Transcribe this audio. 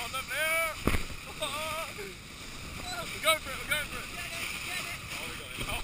Oh, not there! We're going for it, we're going for it! Get it! Oh, we got it. Oh.